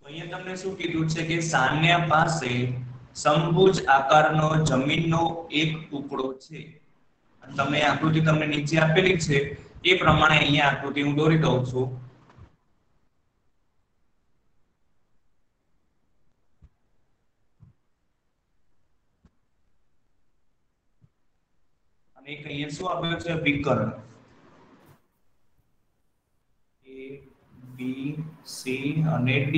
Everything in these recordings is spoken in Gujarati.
અહીંયા તમને શું કીધું છે કે સાન્યા પાસે સમભુજ આકારનો જમીનનો એક ટુકડો છે. તમે આકૃતિ તમને નીચે આપેલી છે એ પ્રમાણે અહીંયા આકૃતિ હું દોરી દઉં છું. અને એક અહીંયા શું આપ્યું છે વિકર્ણ A B C અને D.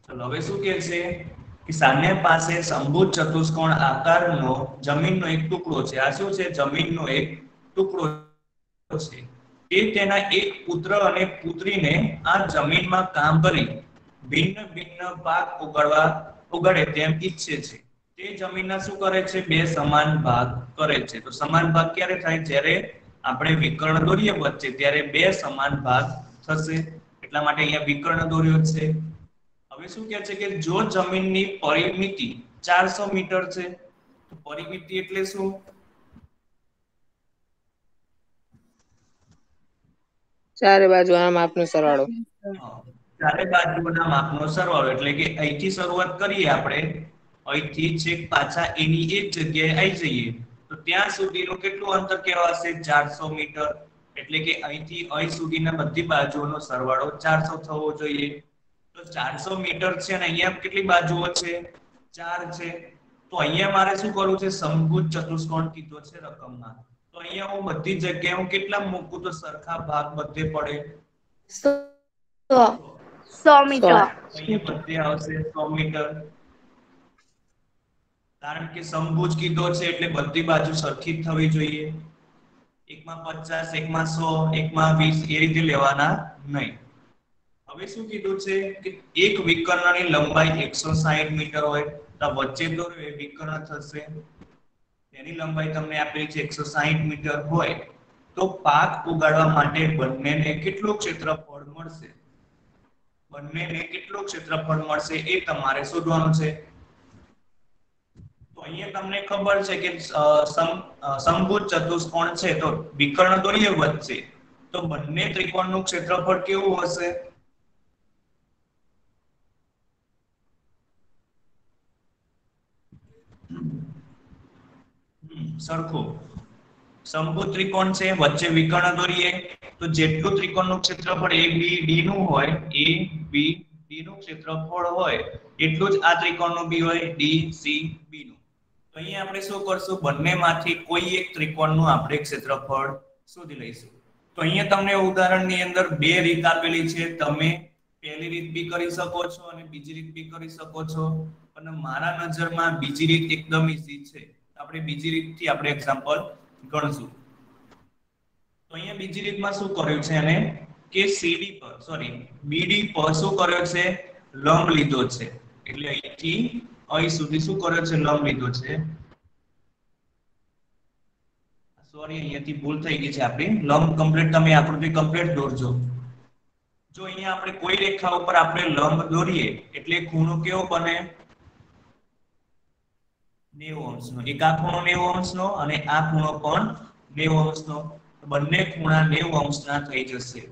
ચલો હવે શું કહે છે કે સાન્યા પાસે સમભુજ ચતુષ્કોણ આકારનો જમીનનો એક ટુકડો છે. આ શું છે? જમીનનો એક ટુકડો છે. તે તેના એક પુત્ર અને પુત્રીને આ જમીનમાં કામ કરી ભિન્ન ભિન્ન પાક ઉગાડે તેમ ઈચ્છે છે. તે જમીનના શું કરે છે? બે સમાન ભાગ કરે છે. તો સમાન ભાગ ક્યારે થાય? જ્યારે આપણે વિકર્ણ દોરીએ વચ્ચે ત્યારે બે સમાન ભાગ થશે. એટલા માટે અહીંયા વિકર્ણ દોર્યો છે. હવે શું કહે છે કે જો જમીનની પરિમિતિ 400 મીટર છે તો પરિમિતિ એટલે શું? ચારે બાજુના માપનો સરવાળો. ચારે બાજુના માપનો સરવાળો એટલે કે અહીંથી શરૂઆત કરીએ આપણે, અહીંથી છેક પાછા એની એક જગ્યાએ આવી જઈએ તો ત્યાં સુધીનું કેટલું અંતર કહેવાશે? 400 મીટર. એટલે કે અહીંથી અહીં સુધીના બધી બાજુઓનો સરવાળો 400 થવો જોઈએ. તો 400 મીટર છે અને અહીંયા કેટલી બાજુઓ છે? 4 છે. તો અહીંયા મારે શું કરવું છે? સમભુજ ચતુષ્કોણ કીધો છે રકમમાં. તો અહીંયા હું બધી જગ્યાએ હું કેટલા મૂકું તો સરખા ભાગ બધે પડે? 100 મીટર. અહીંયા બધે આવશે 100 મીટર. કારણ કે સમભુજ કીધો છે એટલે બધી બાજુ સરખી જ થવી જોઈએ. એકમાં 50, એકમાં 100, એકમાં 20 એ રીતે લેવાના નહીં. હવે શું કીધું છે કે એક વિકર્ણની લંબાઈ 160 મીટર હોય તો વચ્ચે દોર્યો એ વિકર્ણ થશે. તેની લંબાઈ તમને આપેલી છે 160 મીટર હોય તો પાક ઉગાડવા માટે બંનેને કેટલું ક્ષેત્રફળ મળશે? બંનેને કેટલું ક્ષેત્રફળ મળશે એ તમારે શોધવાનું છે. તો અહીંયા તમને ખબર છે કે સમભુજ ચતુષ્કોણ છે તો વિકર્ણ દોરીએ વચ્ચે તો બંને ત્રિકોણનું ક્ષેત્રફળ કેવું હશે? સરખું. સમભુજ ત્રિકોણ છે, વચ્ચે વિકર્ણ દોરીએ તો જેટલું ત્રિકોણનું ક્ષેત્રફળ ABD નું હોય, ABD નું ક્ષેત્રફળ હોય એટલું જ આ ત્રિકોણનું બી હોય, DCB નું. તો અહીંયા આપણે શું કરશું? બંનેમાંથી કોઈ એક ત્રિકોણનું આપણે ક્ષેત્રફળ શોધી લઈશું. તો અહીંયા તમને ઉદાહરણની અંદર બે રીત આપેલી છે. તમે પહેલી રીત બી કરી શકો છો અને બીજી રીત બી કરી શકો છો. અને મારા નજરમાં બીજી રીત એકદમ ઈઝી છે. આપણે બીજી રીતથી આપણે એક્ઝામ્પલ ગણશું. તો અહીંયા બીજી રીતમાં શું કર્યું છે એને કે BD પર શું કર્યો છે? લંબ લીધો છે. એટલે અહીંથી અહીં સુધી શું કર્યો છે? લંબ લીધો છે. સોરી, અહીંયાથી ભૂલ થઈ ગઈ છે આપણી. લંબ કમ્પ્લીટ તમે આકૃતિ કમ્પ્લીટ દોરજો. જો અહીંયા આપણે કોઈ રેખા ઉપર આપણે લંબ દોરીએ એટલે ખૂણો કેવો બને? 90 અંશનો. એક આ ખૂણો 90 અંશનો અને આ ખૂણો પણ 90 અંશનો. બંને ખૂણા 90 અંશના થઈ જશે.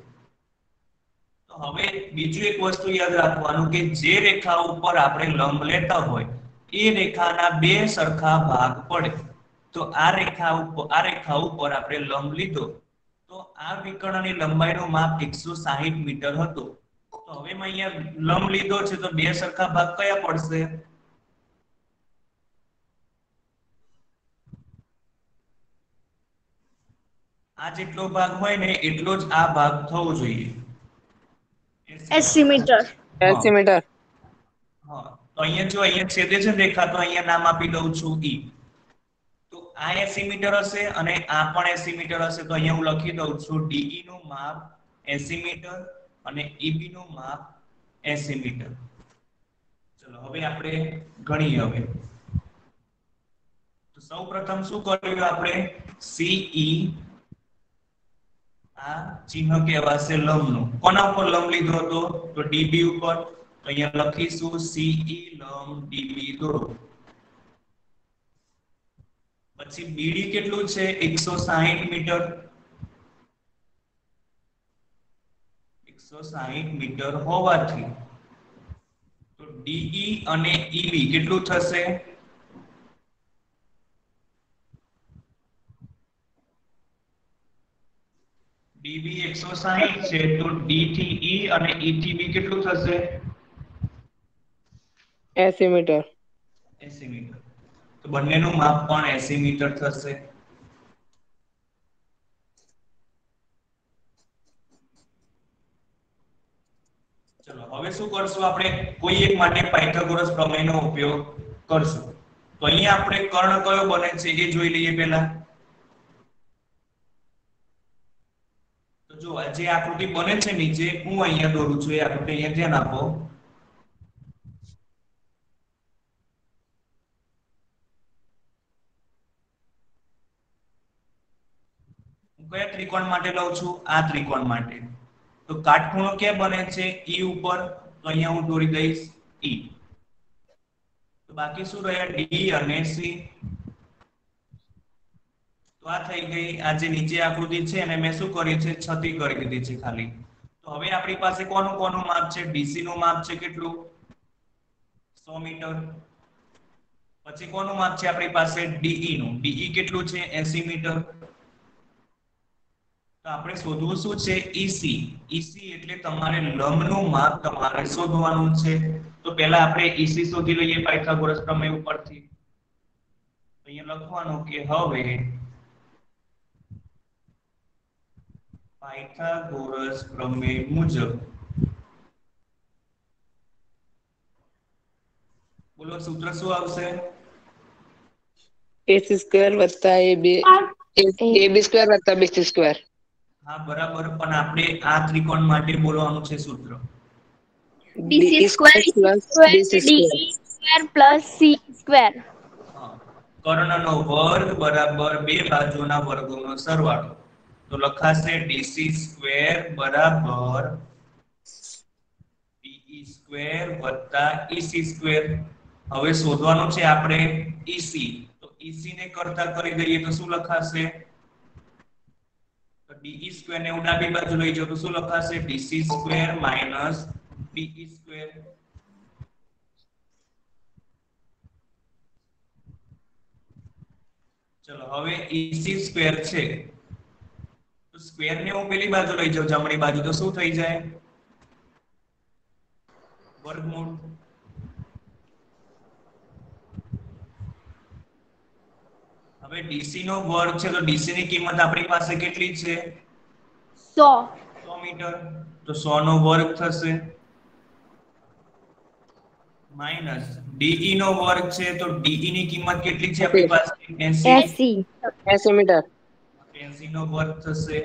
તો હવે બીજું એક વસ્તુ યાદ રાખવાનું કે જે રેખા ઉપર આપણે લંબ લેતા હોય એ રેખાના બે સરખા ભાગ પડે. તો આ રેખા ઉપર આપણે લંબ લીધો તો આ વિકર્ણની લંબાઈનું માપ 160 મીટર હતું. તો હવે મેં અહીંયા લંબ લીધો છે તો બે સરખા ભાગ કયા પડશે? આ જેટલો ભાગ હોય ને એટલો જ આ ભાગ થવો જોઈએ. 80 મીટર. 80 મીટર. હા, તો અહીંયા જો અહીંયા છેદે છે રેખા તો અહીંયા નામ આપી દઉં છું E. તો આ 80 મીટર હશે અને આ પણ 80 મીટર હશે તો અહીંયા હું લખી દઉં છું DE નું માપ 80 મીટર અને EB નું માપ 80 મીટર. ચલો હવે આપણે ગણીએ. હવે તો સૌપ્રથમ શું કર્યું આપણે? CE આ ચિહ્ન કહેવાશે લંબનું. કોના ઉપર લંબ લીધો હતો? તો DB ઉપર. તો અહીંયા લખીશું CE લંબ DB દોરો. પછી BD કેટલું છે? 160 મીટર. 160 મીટર હોવાથી તો ડીઈ અને ઈબી કેટલું થશે? ડીબી 160 છે તો ડી થી ઈ અને ઈ થી બી કેટલું થશે? 80 મીટર. 80 મીટર. તો બંનેનું માપ પણ 80 મીટર થશે. ચલો હવે શું કરશું આપણે? કોઈ એક માટે પાયથાગોરસ પ્રમેયનો ઉપયોગ કરશું. તો અહીંયા આપણે કર્ણ કયો બને છે એ જોઈ લઈએ પહેલા. તો જો આ જે આકૃતિ બને છે નીચે હું અહીંયા દોરું છું એ આકૃતિ અહીંયા ધ્યાન આપો. હું કયા ત્રિકોણ માટે લઉં છું? આ ત્રિકોણ માટે. તો કાટખૂણો ક્યાં બને છે? ઈ ઉપર. તો અહીંયા હું દોરી દઈશ ઈ. તો બાકી શું રહ્યા? ડી અને સી. તો આ થઈ ગઈ. આ જે નીચે આકૃતિ છે એને મેં શું કરી છે? છતી કરી દીધી છે ખાલી. તો હવે આપણી પાસે કોનું માપ છે? ડીસી નું માપ છે કેટલું? 100 મીટર. પછી કોનું માપ છે આપણી પાસે? ડીઈ નું. ડીઈ કેટલું છે? 80 મીટર. તો આપણે શોધવું શું છે? ઈસી. ઈસી એટલે તમારે લંબનું માપ તમારે શોધવાનું છે. તો પહેલા આપણે ઈસી શોધી લઈએ પાયથાગોરસ પ્રમેય ઉપરથી. અહીંયા લખવાનું કે હવે પાયથાગોરસ પ્રમેય મુજબ બોલો સૂત્ર શું આવશે? AC સ્ક્વેર વત્તા AB સ્ક્વેર વત્તા BC સ્ક્વેર. હા બરાબર, પણ આપણે આ ત્રિકોણ માટે બોલવાનું છે સૂત્ર. DC square plus BC square. Square plus C square. હા, કર્ણનો વર્ગ બરાબર બે બાજુના વર્ગોનો સરવાળો. તો લખાશે DC સ્ક્વેર બરાબર DE સ્ક્વેર વત્તા EC સ્ક્વેર. હવે શોધવાનું છે આપણે EC. તો EC ને કરતા કરી દઈએ તો શું લખાશે? તો DE સ્ક્વેર ને હું ડાબી બાજુ લઈ જાઉં તો શું લખાશે? DC square minus DE square. ચલો હવે EC સ્ક્વેર છે તો સ્ક્વેર ને હું પેલી બાજુ લઈ જાઉં જમણી બાજુ તો શું થઈ જાય? વર્ગમૂળ. હવે DC નો વર્ગ છે તો DC ની કિંમત આપણી પાસે કેટલી છે? 100 મીટર. તો 100 નો વર્ગ થશે માઈનસ DE નો વર્ગ છે તો DE ની કિંમત કેટલી છે આપણી પાસે? 80 મીટર. 80 નો વર્ગ થશે.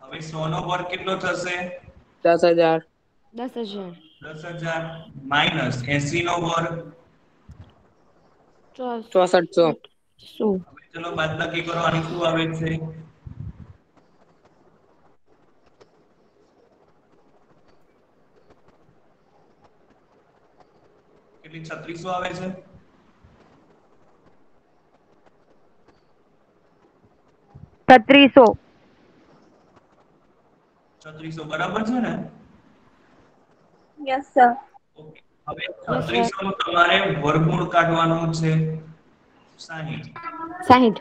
હવે 100 નો વર્ગ કેટલો થશે? 10,000. 10,000 માઈનસ 80 નો વર્ગ 6400. હવે ચલો બાદબાકી કરો. આની શું આવે છે? કેટલી? 3600 આવે છે. છત્રીસો બરાબર છે ને? Yes sir. ઓકે. હવે 3600 નું તમારે વર્ગમૂળ કાઢવાનું છે 60.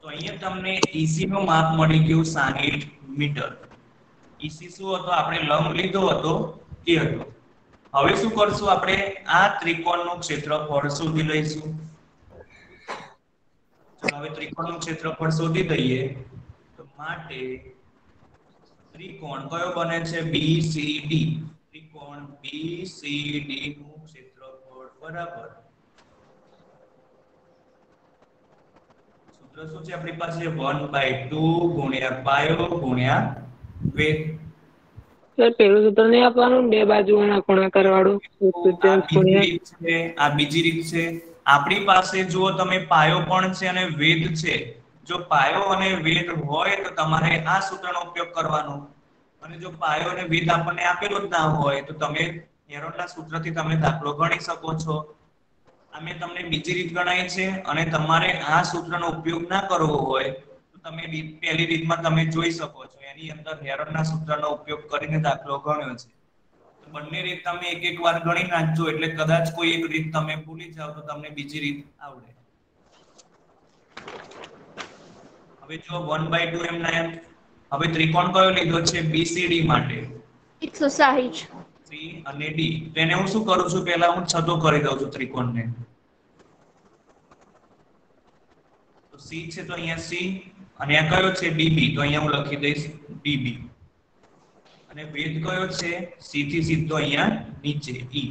તો અહીંયા તમને EC નું માપ મળી ગયું 60 મીટર. EC શું હતો? આપણે લંબ લીધો હતો એ હતો. હવે શું કરશું? આપણે આ ત્રિકોણનું ક્ષેત્રફળ શોધી લઈશું. ચલો હવે ત્રિકોણનું ક્ષેત્રફળ શોધી દઈએ. તો માટે ત્રિકોણ કયો બને છે? BCD. ત્રિકોણ BCD નું ક્ષેત્રફળ બરાબર સૂત્ર શું છે આપણી પાસે? 1/2 ગુણ્યા પાયો ગુણ્યા વેગ. સર પેલું સૂત્ર નહીં આપવાનું? બે બાજુના ગુણાકાર વાળું. આ બીજી રીત છે. આપણી પાસે જો તમે પાયો પણ છે અને વેગ છે. જો પાયો અને વેગ હોય તો તમારે આ સૂત્રનો ઉપયોગ કરવાનો. અને જો પાયો અને વેગ આપણને આપેલો જ ના હોય તો તમે હેરોનના સૂત્રથી તમે દાખલો ગણી શકો છો. આ મેં તમને બીજી રીત ગણાવી છે. અને તમારે આ સૂત્રનો ઉપયોગ ના કરવો હોય તો તમે પહેલી રીતમાં તમે જોઈ શકો છો. એની અંદર હેરોનના સૂત્રનો ઉપયોગ કરીને દાખલો ગણ્યો છે. તો બંને રીત તમે એક એક વાર ગણી નાખજો એટલે કદાચ કોઈ એક રીત તમે ભૂલી જાવ તો તમને બીજી રીત આવડે. હવે જો 1/2 એમ ના એમ હવે ત્રિકોણ કયો લીધો છે BCD માટે 160 C અને D. તો એને હું શું કરું છું પહેલા હું છતો કરી દઉં છું ત્રિકોણને. તો C છે તો અહીંયા C અને આ કયો છે DB તો અહીંયા હું લખી દઈશ DB. અને વેધ કયો છે C થી સીધો અહીંયા નીચે E.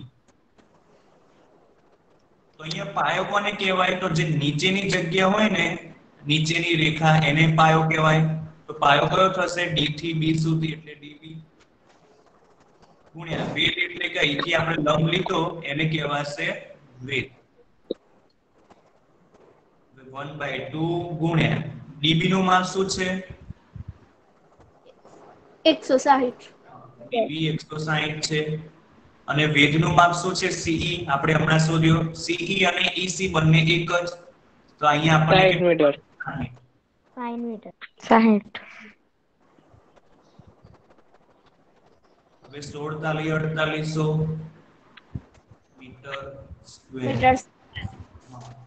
તો અહીંયા પાયો કોને કહેવાય તો જે નીચેની જગ્યા હોય ને નીચેની રેખા એને પાયો કહેવાય. તો પાયો કયો થશે D થી B સુધી એટલે DB ગુણ્યા વેધ એટલે કે અહીંથી આપણે લંબ લીધો એને કહેવાશે વેધ. 1/2 ગુણ્યા DB નું માપ શું છે 160 DB 160 છે અને વેધ નું માપ શું છે CE આપણે હમણાં શોધ્યો. CE અને EC બંને એક જ. તો અહીંયા આપણે 60 મીટર 60 મીટર 60 હવે 16 તાલી 4800 મીટર સ્ક્વેર. મીટર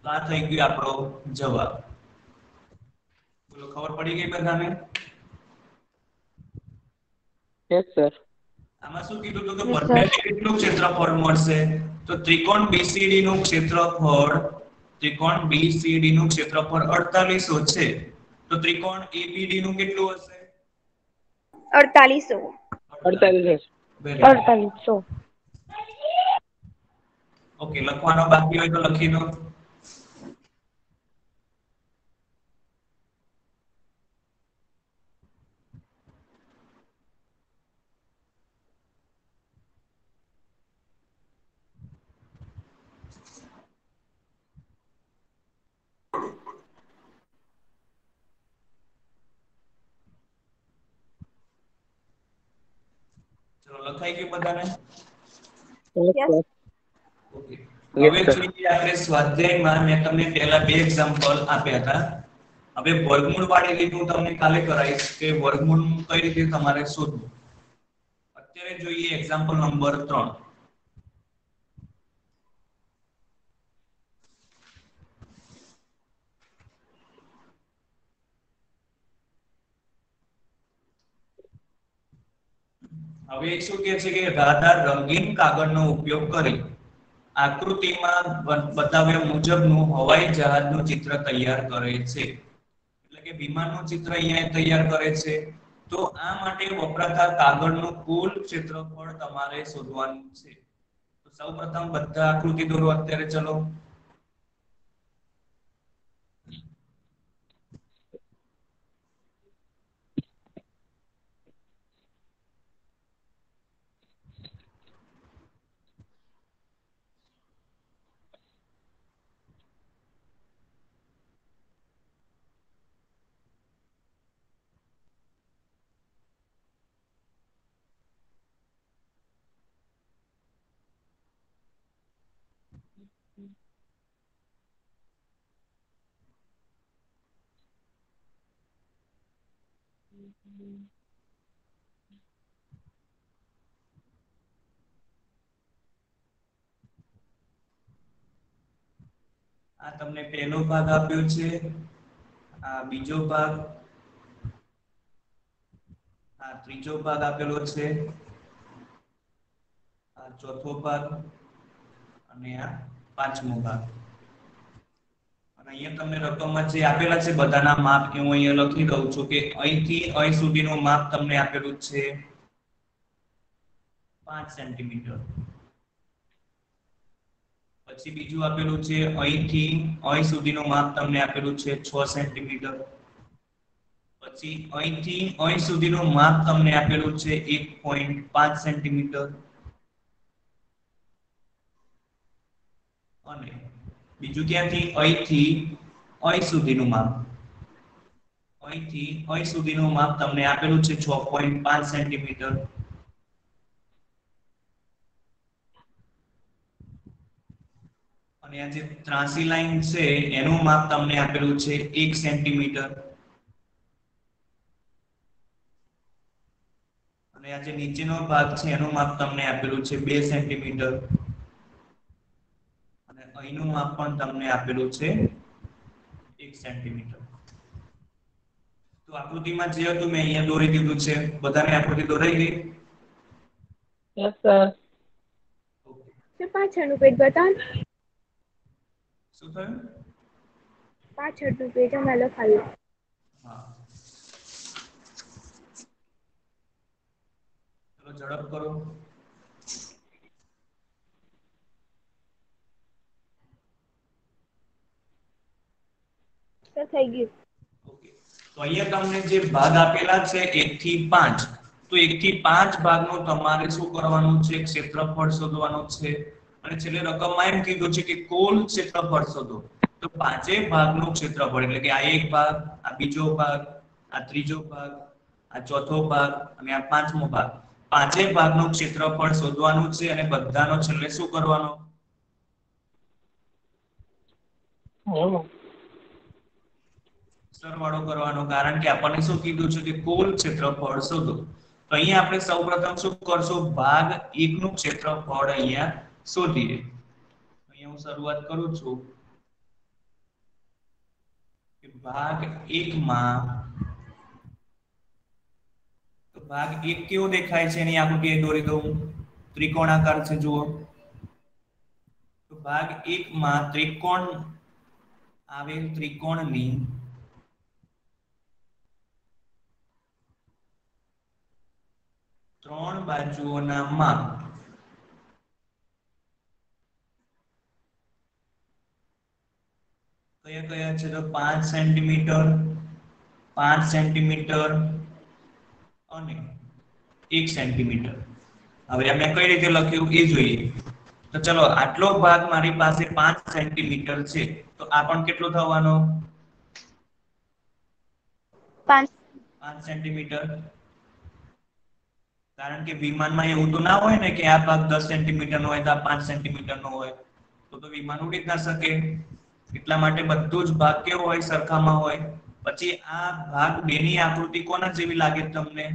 તો આ થઈ ગયો આપણો જવાબ. બોલો ખબર પડી ગઈ બધાને? Yes sir. આમાં શું કીધું હતું કે બંનેને કેટલું ક્ષેત્રફળ મળશે તો ત્રિકોણ BCD નું ક્ષેત્રફળ 4800 છે. તો ત્રિકોણ ABD નું કેટલું હશે 4800 Very good. 4800 ઓકે લખવાનો બાકી હોય તો લખી દો. ચલો લખાઈ ગયું બધાને? Yes. ઓકે. Yes, હવે sir. જોઈએ આપણે સ્વાધ્યાયમાં મેં તમને પહેલા બે એક્ઝામ્પલ આપ્યા હતા. હવે વર્ગમૂળ વાળી રીત હું તમને કાલે કરાવીશ કે વર્ગમૂળ કઈ રીતે તમારે શોધવું. અત્યારે જોઈએ એક્ઝામ્પલ નંબર 3. હવે શું કહે છે કે રાધાર રંગીન કાગળનો ઉપયોગ કરી આકૃતિમાં બતાવ્યા મુજબનું હવાઈ જહાજનું ચિત્ર તૈયાર કરે છે. એટલે કે વિમાનનું ચિત્ર અહીંયા તૈયાર કરે છે. તો આ માટે વપરાતા કાગળનું કુલ ક્ષેત્રફળ તમારે શોધવાનું છે. તો સૌપ્રથમ બધા આકૃતિ દોરો અત્યારે ચલો. આ તમને પહેલો ભાગ આપ્યો છે, આ બીજો ભાગ, આ ત્રીજો ભાગ આપેલો છે, આ ચોથો ભાગ અને આ પાંચમો ભાગ. અને અહીંયા તમને રકમમાં જે આપેલા છે બધાના માપ કે હું અહીંયા લખી દઉં છું કે અહીંથી અહીં સુધીનું માપ તમને આપેલું છે 5 સેન્ટીમીટર. પછી બીજું આપેલું છે અહીંથી અહીં સુધીનું માપ તમને આપેલું છે 6 સેન્ટીમીટર. પછી અહીંથી અહીં સુધીનું માપ તમને આપેલું છે 1.5 સેન્ટીમીટર. અને બીજું ક્યાંથી અહીંથી અહીં સુધીનું માપ, અહીંથી અહીં સુધીનું માપ તમને આપેલું છે 6.5 સેન્ટીમીટર. અને આ જે ત્રાસી લાઈન છે એનું માપ તમને આપેલું છે 1 સેન્ટીમીટર. અને આ જે નીચેનો ભાગ છે એનું માપ તમને આપેલું છે 2 સેન્ટીમીટર અને અહીંનું માપ પણ તમને આપેલું છે 1 સેન્ટીમીટર. તો આકૃતિમાં જે હતું મેં અહીંયા દોરી દીધું છે. બધાને આકૃતિ દોરાઈ ગઈ? Yes sir. સર પાછળનું પેજ બતાવો. શું થયું? પાછળનું પેજ અમે લખાવ્યું. હા, ચલો ઝડપ કરો. સર થઈ ગયું. ઓકે, તો અહીંયા તમને જે ભાગ આપેલા છે 1 થી 5, તો 1 થી 5 ભાગનું તમારે શું કરવાનું છે? ક્ષેત્રફળ શોધવાનું છે. અને છેલ્લે રકમમાં એમ કીધું છે કે કુલ ક્ષેત્રફળ શોધો. તો પાંચેય ભાગનું ક્ષેત્રફળ એટલે કે આ એક ભાગ, આ બીજો ભાગ, આ ત્રીજો ભાગ, આ ચોથો ભાગ અને આ પાંચમો ભાગ, પાંચેય ભાગનું ક્ષેત્રફળ શોધવાનું છે. અને બધાનો છેલ્લે શું કરવાનો? સરવાળો કરવાનો. કારણ કે આપણને શું કીધું છે કે કુલ ક્ષેત્રફળ શોધો. તો અહીંયા આપણે સૌપ્રથમ શું કરશું? ભાગ 1 નું ક્ષેત્રફળ અહીંયા શોધીએ. અહીંયા હું શરૂઆત કરું છું કે ભાગ 1 માં, તો ભાગ 1 કેવો દેખાય છે એની આકૃતિ દોરી દઉં. ત્રિકોણાકાર છે જુઓ. તો ભાગ 1 માં ત્રિકોણ આવેલ, ત્રિકોણની ત્રણ બાજુઓના માપ કયા કયા છે? તો 5 સેન્ટીમીટર, 5 સેન્ટીમીટર અને 1 સેન્ટીમીટર. હવે અમે કઈ રીતે લખ્યું એ જોઈએ. તો ચલો, આટલો ભાગ મારી પાસે 5 સેન્ટીમીટર છે, તો આ પણ કેટલો થવાનો? 5 સેન્ટીમીટર. કારણ કે વિમાનમાં એવું તો ના હોય ને કે આ ભાગ 10 સેન્ટીમીટર નો હોય તો આ 5 સેન્ટીમીટર નો હોય, તો વિમાન ઉડી જ ના શકે. એટલા માટે બધું જ ભાગ કેવો હોય? સરખામાં હોય. પછી આ ભાગ 2 ની આકૃતિ કોના જેવી લાગે તમને?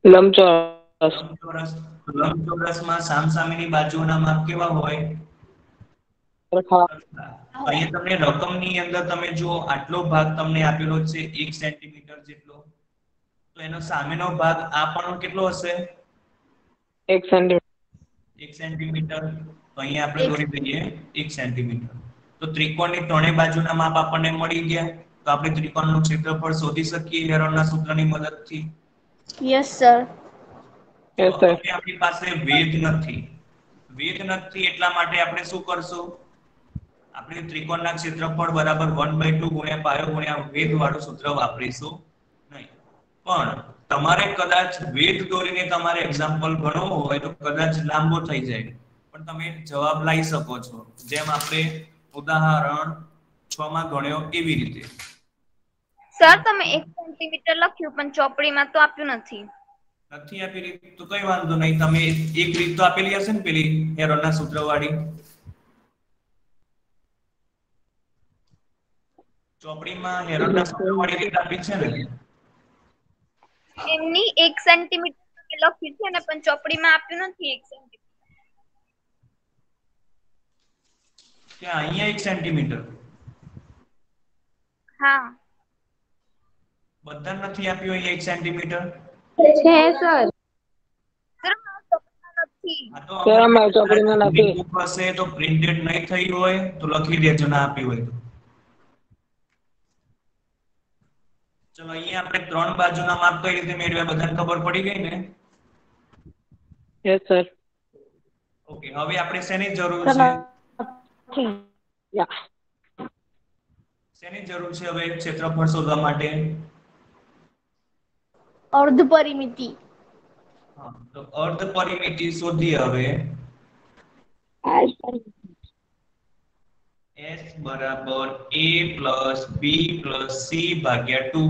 લંબચોરસ. લંબચોરસમાં સામસામેની બાજુઓના માપ કેવા હોય? સરખા. અહીંયા તમને રકમની અંદર તમે જો આટલો ભાગ તમને આપેલો છે 1 સેન્ટીમીટર જેટલો, તો એનો સામેનો ભાગ આ પણ કેટલો હશે? 1 સેન્ટીમીટર. 1 સેન્ટીમીટર. તો અહીંયા આપણે દોરી દઈએ 1 સેન્ટીમીટર. તો ત્રિકોણની ત્રણેય બાજુના માપ આપણને મળી ગયા. તો આપણે ત્રિકોણનું ક્ષેત્રફળ શોધી શકીએ હેરોનના સૂત્રની મદદથી. Yes sir. Yes sir. આપણી પાસે વેધ નથી. વેધ નથી એટલા માટે આપણે શું કરશું? આપણે ત્રિકોણના ક્ષેત્રફળ બરાબર 1/2 ગુણ્યા પાયો ગુણ્યા વેધ વાળું સૂત્ર વાપરીશું નહીં. પણ તમારે કદાચ વેધ દોરીને તમારે એક્ઝામ્પલ ગણવું હોય તો કદાચ લાંબો થઈ જાય, પણ તમે જવાબ લાવી શકો છો. જેમ આપણે ઉદાહરણ 6 માં ગણ્યો એવી રીતે. સર તમે 1 સેન્ટીમીટર લખ્યું પણ ચોપડીમાં તો આપ્યું નથી. નથી આપેલી તો કઈ વાંધો નહીં. તમે એક રીત તો આપેલી હશે ને, પેલી હેરોનના સૂત્ર વાળી. ચોપડીમાં હેરોનના સૂત્ર વાળી રીત આપી છે ને? એમની 1 સેન્ટીમીટર લખ્યું છે ને પણ ચોપડીમાં આપ્યું નથી 1 સેન્ટીમીટર. કે અહીંયા 1 સેન્ટીમીટર? હા. બધા નથી આપ્યું અહીંયા 1 સેન્ટીમીટર? છે સર. સર નથી. આ તો સર અમારી ચોપડીમાં નથી. હશે તો પ્રિન્ટેડ નહીં થઈ હોય તો લખી દેજો, ના આપી હોય તો. ચલો, અહીંયા આપણે ત્રણ બાજુના માપ કઈ રીતે મેળવ્યા બધાને ખબર પડી ગઈ ને? Yes sir. ઓકે, હવે આપણે શેની જરૂર છે? શેની જરૂર છે હવે ક્ષેત્રફળ શોધવા માટે? અર્ધ પરિમિતિ. હા, તો અર્ધ પરિમિતિ શોધીએ હવે. s બરાબર a plus b plus c ભાગ્યા 2.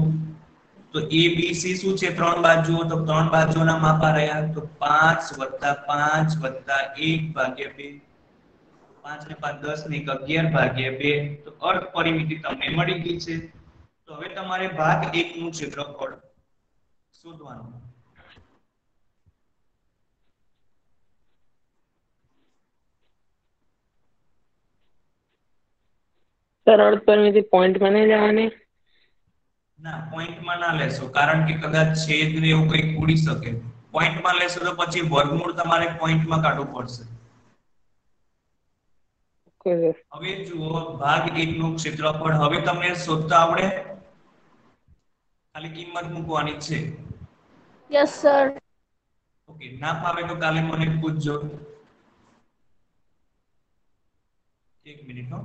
તો a b c શું છે? ત્રણ બાજુઓ. તો ત્રણ બાજુઓના માપ આ રહ્યા. તો 5 + 5 + 1 ભાગ્યા 2. 5 ને 5 10 ને 11 ભાગ્યા 2. તો અર્ધ પરિમિતિ તમને મળી ગઈ છે. તો હવે તમારે ભાગ 1 નું ક્ષેત્રફળ શોધવાનું. સર અર્ધ પરિમિતિ પોઈન્ટમાં નહીં લેવાની? ના, પોઈન્ટમાં ના લેશો, કારણ કે કદાચ છેદ ને એવું કંઈક ઉડી શકે. પોઈન્ટમાં લેશો તો પછી વર્ગમૂળ તમારે પોઈન્ટમાં કાઢવું પડશે. Okay sir. હવે જુઓ ભાગ 1 નું ક્ષેત્રફળ. હવે તમને શોધતા આવડે? ખાલી કિંમત મૂકવાની છે. Yes sir. ઓકે, ના ફાવે તો કાલે મને પૂછજો. એક મિનિટ હો.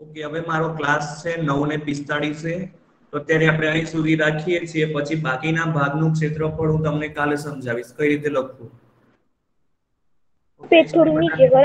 ઓકે, હવે મારો ક્લાસ છે 9:45 છે, તો અત્યારે આપણે અહીં સુધી રાખીએ છીએ. પછી બાકીના ભાગનું ક્ષેત્રફળ હું તમને કાલે સમજાવીશ કઈ રીતે લખવું. પેજ થોડું નીચે કરો.